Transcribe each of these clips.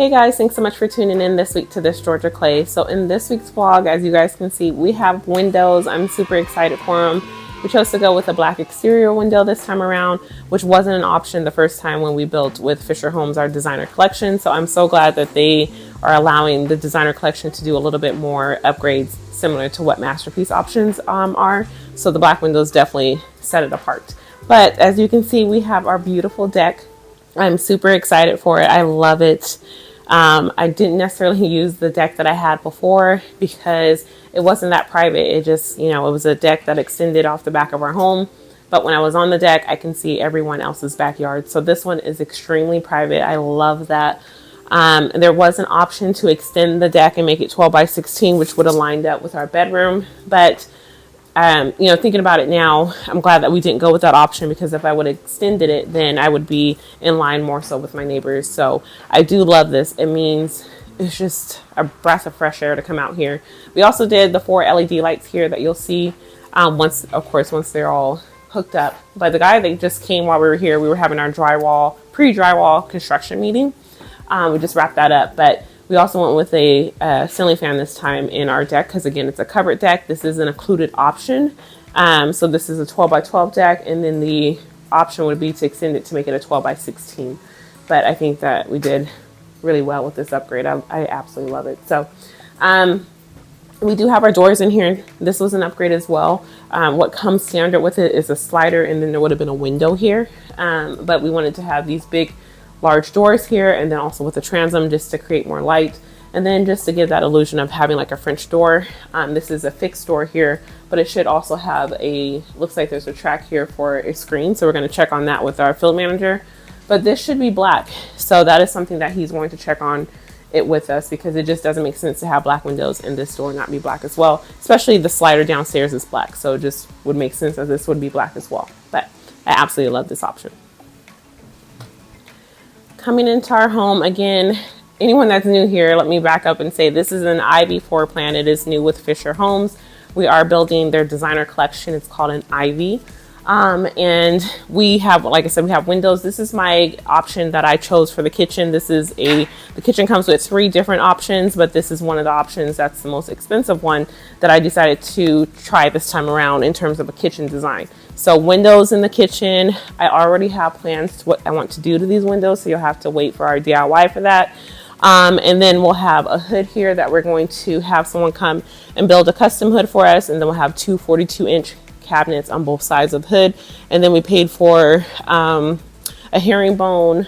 Hey guys, thanks so much for tuning in this week to This Georgia Clay. So in this week's vlog, as you guys can see, we have windows. I'm super excited for them. We chose to go with a black exterior window this time around, which wasn't an option the first time when we built with Fischer Homes, our designer collection. So I'm so glad that they are allowing the designer collection to do a little bit more upgrades similar to what masterpiece options are. So the black windows definitely set it apart. But as you can see, we have our beautiful deck. I'm super excited for it. I love it. I didn't necessarily use the deck that I had before because it wasn't that private. It just, it was a deck that extended off the back of our home. But when I was on the deck, I can see everyone else's backyard. So this one is extremely private. I love that. There was an option to extend the deck and make it 12 by 16, which would have lined up with our bedroom. But thinking about it now, I'm glad that we didn't go with that option, because if I would have extended it, then I would be in line more so with my neighbors. So I do love this. It means it's just a breath of fresh air to come out here. We also did the 4 LED lights here that you'll see once they're all hooked up. But the guy that just came while we were here, we were having our pre-drywall construction meeting. We just wrapped that up, but we also went with a ceiling fan this time in our deck because, again, it's a covered deck. This is an included option. So this is a 12 by 12 deck, and then the option would be to extend it to make it a 12 by 16. But I think that we did really well with this upgrade. I absolutely love it. So we do have our doors in here. This was an upgrade as well. What comes standard with it is a slider, and then there would have been a window here. But we wanted to have these big large doors here, and then also with the transom just to create more light, and then just to give that illusion of having like a French door. This is a fixed door here, but it should also have looks like there's a track here for a screen, so we're going to check on that with our field manager. But this should be black, so that is something that he's going to check on it with us, because it just doesn't make sense to have black windows and this door not be black as well, especially the slider downstairs is black, so it just would make sense that this would be black as well. But I absolutely love this option. Coming into our home, again, anyone that's new here, let me back up and say this is an Ivy floor plan. It is new with Fischer Homes. We are building their designer collection. It's called an Ivy. And we have, like I said, we have windows. This is my option that I chose for the kitchen. The kitchen comes with 3 different options, but this is one of the options that's the most expensive one that I decided to try this time around in terms of a kitchen design. So windows in the kitchen, I already have plans to what I want to do to these windows, so you'll have to wait for our DIY for that. And then we'll have a hood here that we're going to have someone come and build a custom hood for us, and then we'll have 2 42-inch cabinets on both sides of the hood. And then we paid for a herringbone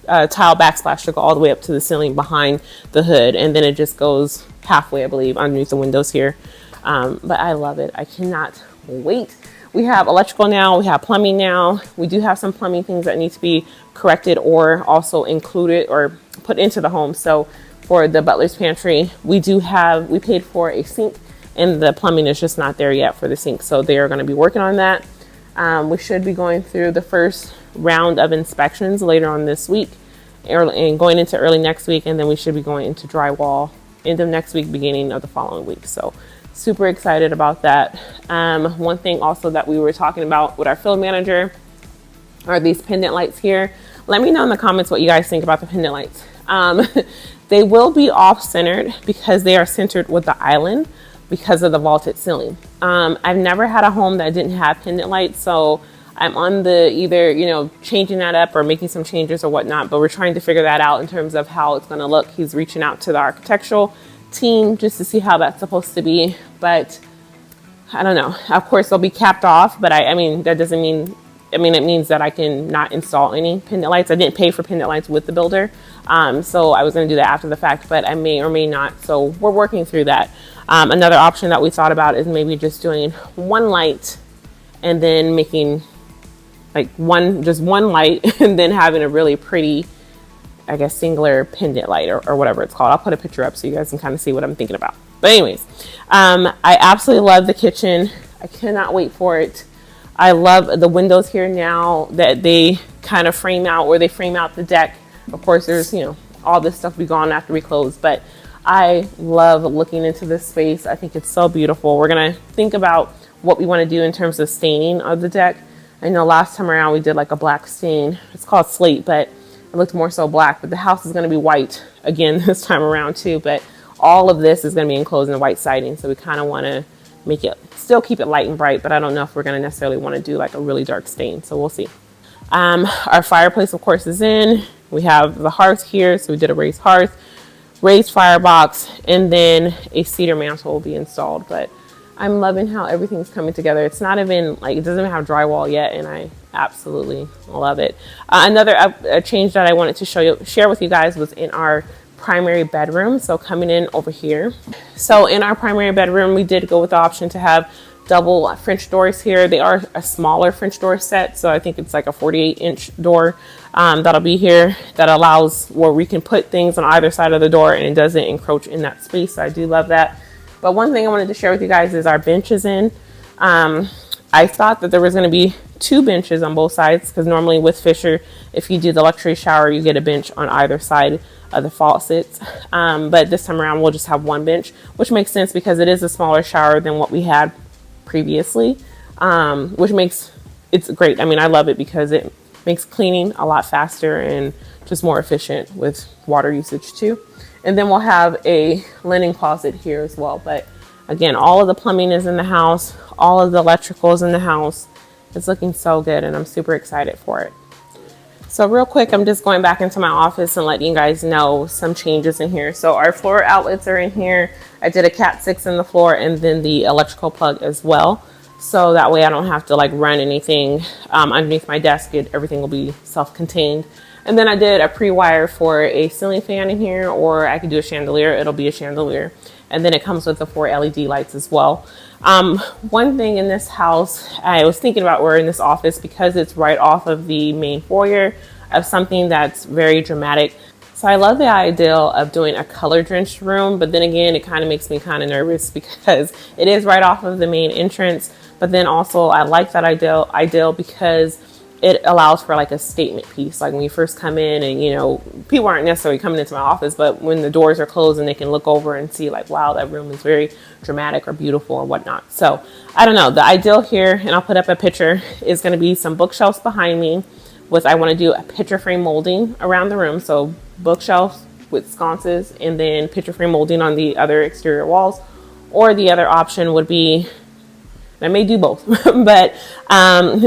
tile backsplash to go all the way up to the ceiling behind the hood, and then it just goes halfway, I believe, underneath the windows here. But I love it. I cannot wait. We have electrical now, we have plumbing now. We do have some plumbing things that need to be corrected or also included or put into the home. So for the butler's pantry, we paid for a sink, and the plumbing is just not there yet for the sink. So they are going to be working on that. We should be going through the first round of inspections later on this week and going into early next week. And then we should be going into drywall end of next week, beginning of the following week. So super excited about that. One thing also that we were talking about with our field manager are these pendant lights here. Let me know in the comments what you guys think about the pendant lights. They will be off-centered because they are centered with the island because of the vaulted ceiling. I've never had a home that didn't have pendant lights, so I'm on the either changing that up or making some changes or whatnot, but we're trying to figure that out in terms of how it's going to look. He's reaching out to the architectural team just to see how that's supposed to be, but I don't know. Of course they'll be capped off, but I mean that doesn't mean, it means that I can not install any pendant lights. I didn't pay for pendant lights with the builder, so I was going to do that after the fact, but I may or may not, so we're working through that. Another option that we thought about is maybe just doing one light and then making like just one light and then having a really pretty, I guess, singular pendant light or whatever it's called. I'll put a picture up so you guys can kind of see what I'm thinking about. But anyways, I absolutely love the kitchen. I cannot wait for it. I love the windows here now that they kind of frame out, or they frame out the deck. Of course, there's, all this stuff be gone after we close, but I love looking into this space. I think it's so beautiful. We're going to think about what we want to do in terms of staining of the deck. I know last time around we did like a black stain. It's called slate, but It looked more so black, but the house is going to be white again this time around too. But all of this is going to be enclosed in white siding. So we kind of want to make it, still keep it light and bright, but I don't know if we're going to necessarily want to do like a really dark stain. So we'll see. Our fireplace, of course, is in. We have the hearth here. So we did a raised hearth, raised firebox, and then a cedar mantle will be installed. But I'm loving how everything's coming together. It's not even like, it doesn't even have drywall yet, and I absolutely love it. Another change that I wanted to share with you guys was in our primary bedroom. So coming in over here. So in our primary bedroom, we did go with the option to have double French doors here. They are a smaller French door set. So I think it's like a 48-inch door that'll be here that allows where we can put things on either side of the door and it doesn't encroach in that space. So I do love that. But one thing I wanted to share with you guys is our benches in. I thought that there was going to be 2 benches on both sides because normally with Fischer, if you do the luxury shower, you get a bench on either side of the faucets. But this time around, we'll just have 1 bench, which makes sense because it is a smaller shower than what we had previously, which makes it's great. I mean, I love it because it makes cleaning a lot faster and just more efficient with water usage too. And then we'll have a linen closet here as well. But again, all of the plumbing is in the house. All of the electrical is in the house. It's looking so good and I'm super excited for it. So real quick, I'm just going back into my office and letting you guys know some changes in here. So our floor outlets are in here. I did a Cat 6 in the floor and then the electrical plug as well. So that way I don't have to like run anything underneath my desk. Everything will be self-contained. And then I did a pre-wire for a ceiling fan in here, or I could do a chandelier. It'll be a chandelier. And then it comes with the 4 LED lights as well. One thing in this house, I was thinking about, we're in this office because it's right off of the main foyer of something that's very dramatic. So I love the idea of doing a color drenched room, but then again, it kind of makes me kind of nervous because it is right off of the main entrance. But then also I like that ideal because it allows for like a statement piece. Like when you first come in and, you know, people aren't necessarily coming into my office, but when the doors are closed and they can look over and see like, wow, that room is very dramatic or beautiful or whatnot. So I don't know, the ideal here, and I'll put up a picture, is going to be some bookshelves behind me with, I want to do a picture frame molding around the room. So bookshelves with sconces and then picture frame molding on the other exterior walls. Or the other option would be, I may do both, but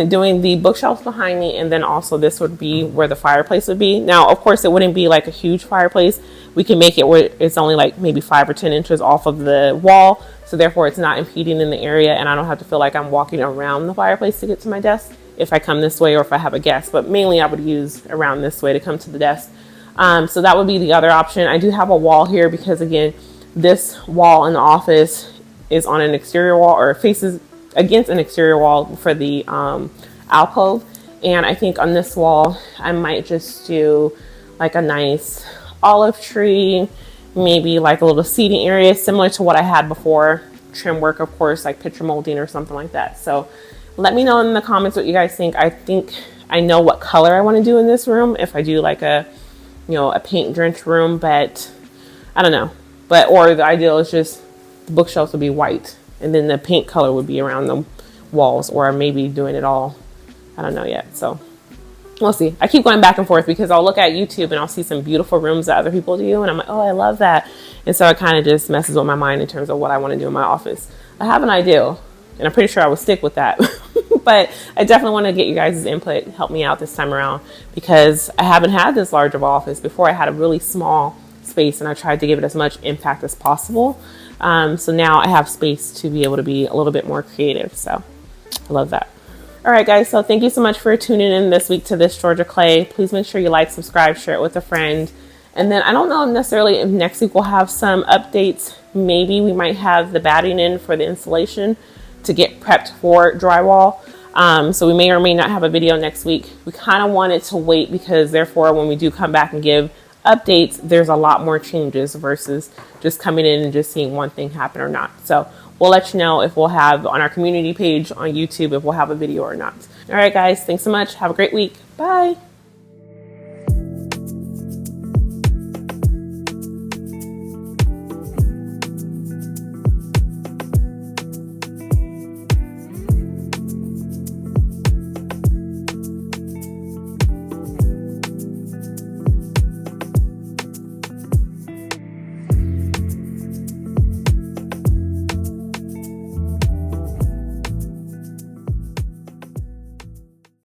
doing the bookshelves behind me, and then also this would be where the fireplace would be. Now, of course, it wouldn't be like a huge fireplace. We can make it where it's only like maybe 5 or 10 inches off of the wall, so therefore it's not impeding in the area, and I don't have to feel like I'm walking around the fireplace to get to my desk if I come this way or if I have a guest. But mainly I would use around this way to come to the desk. So that would be the other option. I do have a wall here because, again, this wall in the office is on an exterior wall, or faces against an exterior wall for the alcove. And I think on this wall I might just do like a nice olive tree, maybe like a little seating area similar to what I had before. Trim work, of course, like picture molding or something like that. So let me know in the comments what you guys think. I think I know what color I want to do in this room, if I do like a, you know, a paint drenched room, but I don't know. But or the ideal is just the bookshelves would be white, and then the paint color would be around the walls, or maybe doing it all. I don't know yet. So we'll see. I keep going back and forth because I'll look at YouTube and I'll see some beautiful rooms that other people do. And I'm like, oh, I love that. And so it kind of just messes with my mind in terms of what I want to do in my office. I have an idea, and I'm pretty sure I will stick with that. But I definitely want to get you guys' input, help me out this time around, because I haven't had this large of an office before. I had a really small space and I tried to give it as much impact as possible. So now I have space to be able to be a little bit more creative. So I love that. All right, guys. So thank you so much for tuning in this week to This Georgia Clay. Please make sure you like, subscribe, share it with a friend. And then I don't know necessarily if next week we'll have some updates. Maybe we might have the batting in for the installation to get prepped for drywall. So we may or may not have a video next week. We kind of wanted to wait because therefore when we do come back and give updates, there's a lot more changes versus just coming in and just seeing one thing happen or not. So we'll let you know if we'll have on our community page on YouTube if we'll have a video or not. All right, guys, thanks so much. Have a great week. Bye.